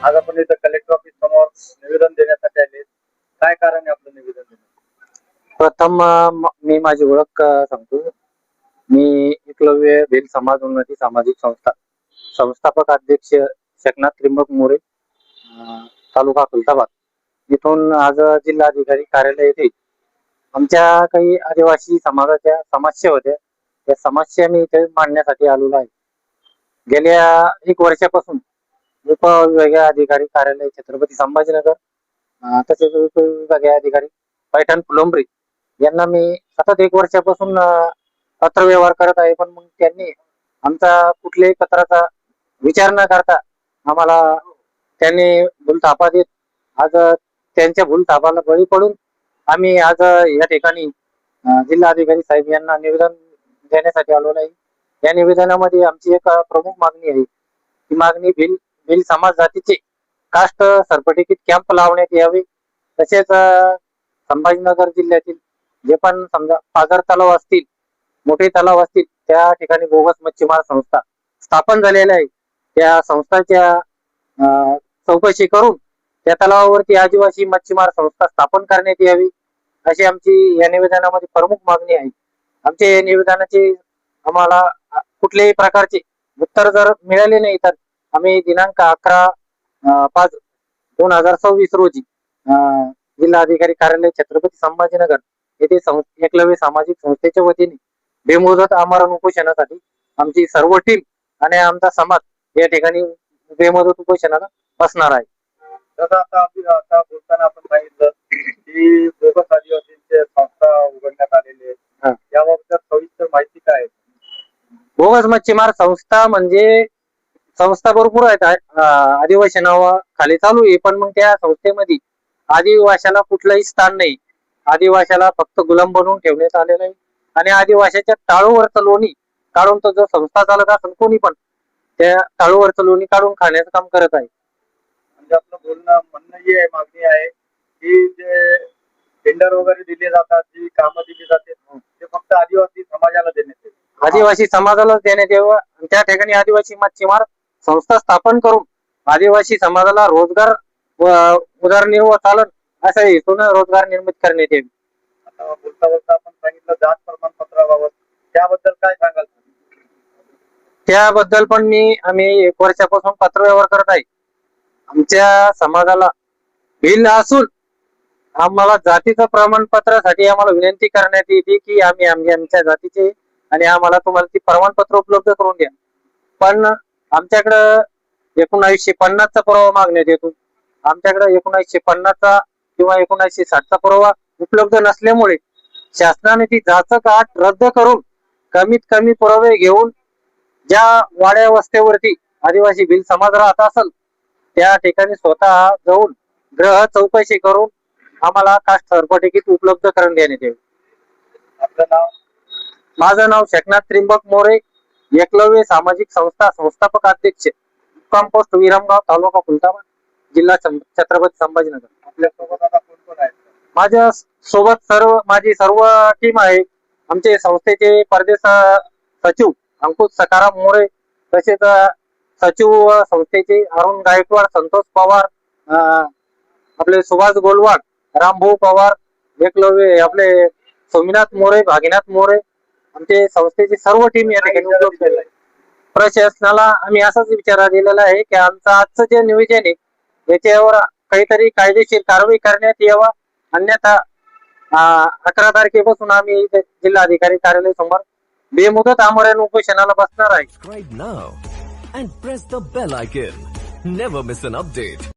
आज आपण इथं कलेक्टर ऑफिस समोर निवेदन देण्यासाठी आले. काय कारण आहे आपलं निवेदन देण्याचं? प्रथम मी माझी ओळख सांगतो. मी एकलव्य भिल समाज उन्नती सामाजिक संस्था संस्थापक अध्यक्ष शेखनाथ त्रिंबक मोरे, तालुका खुलताबाद इथून आज जिल्हाधिकारी कार्यालय येथे आमच्या काही आदिवासी समाजाच्या समस्या होत्या. त्या समस्या मी इथे मांडण्यासाठी आलेलो आहे. गेल्या 1 वर्षापासून उपविभागीय अधिकारी कार्यालय छत्रपती संभाजीनगर, तसेच उपविभागीय अधिकारी पैठण फुलंब्री यांना मी सतत 1 वर्षापासून पत्रव्यवहार करत आहे. पण मग त्यांनी आमचा कुठल्याही पत्राचा विचार न करता आम्हाला त्यांनी भूलथापा देत आज त्यांच्या भूलथापाला बळी पडून आम्ही आज या ठिकाणी जिल्हाधिकारी साहेब यांना निवेदन देण्यासाठी आलो नाही. या निवेदनामध्ये आमची एक प्रमुख मागणी आहे. ती मागणी भिल समाज जातीचे कास्ट सर्टिफिकेट कॅम्प लावण्यात यावे. तसेच संभाजीनगर जिल्ह्यातील जे पण समजा पाझर तलाव असतील, मोठे तलाव असतील, त्या ठिकाणी बोगस मच्छीमार संस्था स्थापन झालेल्या आहे. त्या संस्थाच्या चौकशी करून त्या तलावावरती आदिवासी मच्छीमार संस्था स्थापन करण्यात यावी, अशी आमची या निवेदनामध्ये प्रमुख मागणी आहे. आमच्या निवेदनाचे आम्हाला कुठल्याही प्रकारचे उत्तर जर मिळाले नाही तर आम्ही दिनांक 11/5/2026 रोजी जिल्हाधिकारी कार्यालय छत्रपती संभाजीनगर येथे एकलव्य सामाजिक संस्थेच्या वतीने बेमुदत आमरण उपोषणासाठी आमची सर्व टीम आणि आमचा समाज या ठिकाणी बेमुदत उपोषणाला बसणार आहे. जसं आता बोलताना आपण सांगितलं की बोगस आदिवासींचे संस्था उघडण्यात आलेली आहे, याबाबत सविस्तर माहिती काय आहे? बोगस मच्छीमार संस्था म्हणजे संस्था भरपूर आहेत, आदिवासी नावाखाली चालू आहे. पण मग त्या संस्थेमध्ये आदिवाशाला कुठलंही स्थान नाही. आदिवाशाला फक्त गुलाम बनवून ठेवण्यात आलेलं आहे आणि आदिवाशाच्या टाळूवरचं लोणी काढून तो जो संस्था चालक असेल कोणी पण त्या टाळूवरचं लोणी काढून खाण्याचं काम करत आहे. म्हणजे आपलं म्हणणं ही आहे, मागणी आहे की जे टेंडर वगैरे दिले जातात, जी कामं दिली जाते ते फक्त आदिवासी समाजाला देण्यात येते. आदिवासी समाजाला देण्यात यावं. त्या ठिकाणी आदिवासी मच्छीमार संस्था स्थापन करून आदिवासी समाजाला रोजगार व उदरनिर्वाह चालन अशा हेतूने रोजगार निर्मित करण्यात यावी. आता बोलता आपण सांगितलं जात प्रमाणपत्राबाबत, त्याबद्दल काय सांगाल? त्याबद्दल पण आम्ही 1 वर्षापासून पत्रव्यवहार करत आहे. आमच्या समाजाला भिल असून आम्हाला जातीचं प्रमाणपत्रासाठी आम्हाला विनंती करण्यात येते की आम्ही आमच्या जातीचे आणि आम्हाला तुम्हाला ती प्रमाणपत्र उपलब्ध करून द्या. पण आमच्याकडं 1950चा पुरावा मागण्यात येतो. आमच्याकडे 1950चा किंवा 1960चा पुरावा उपलब्ध नसल्यामुळे शासनाने ती जाचक अट रद्द करून कमीत कमी पुरावे घेऊन ज्या वाड्या वस्त्यावरती आदिवासी भिल समाज राहत असेल त्या ठिकाणी स्वतः जाऊन ग्रह चौकशी करून आम्हाला कास्ट सर्टिफिकेट उपलब्ध करून देण्यात येईल. आपलं नाव? माझं नाव शेखनाथ त्रिंबक मोरे, एकलव्य सामाजिक संस्था संस्थापक अध्यक्ष, मुक्काम पोस्ट विरमगाव, तालुका खुलताबाद, जिल्हा छत्रपती संभाजीनगर. आपल्या सोबत आता कोण कोण आहे? माझ्या सोबत माझी सर्व टीम आहे. आमचे संस्थेचे परदेश सचिव अंकुश सकाराम मोरे, तसेच सचिव संस्थेचे अरुण गायकवाड, संतोष पवार, आपले सुभाष गोलवाड, रामभाऊ पवार, एकलव्य आपले सोमीनाथ मोरे, भागीनाथ मोरे, आमचे संस्थेची सर्व टीम या ठिकाणी उपलब्ध आहे. प्रशासनाला आम्ही असाच विचार दिलेला आहे की आमचं आजचं जे नियोजन आहे याच्यावर काहीतरी कायदेशीर कारवाई करण्यात यावा, अन्यथा 11 तारखेपासून आम्ही जिल्हाधिकारी कार्यालय समोर बेमुदत आमरण उपोषणाला बसणार आहे. Subscribe now and press the bell icon. Never miss an update.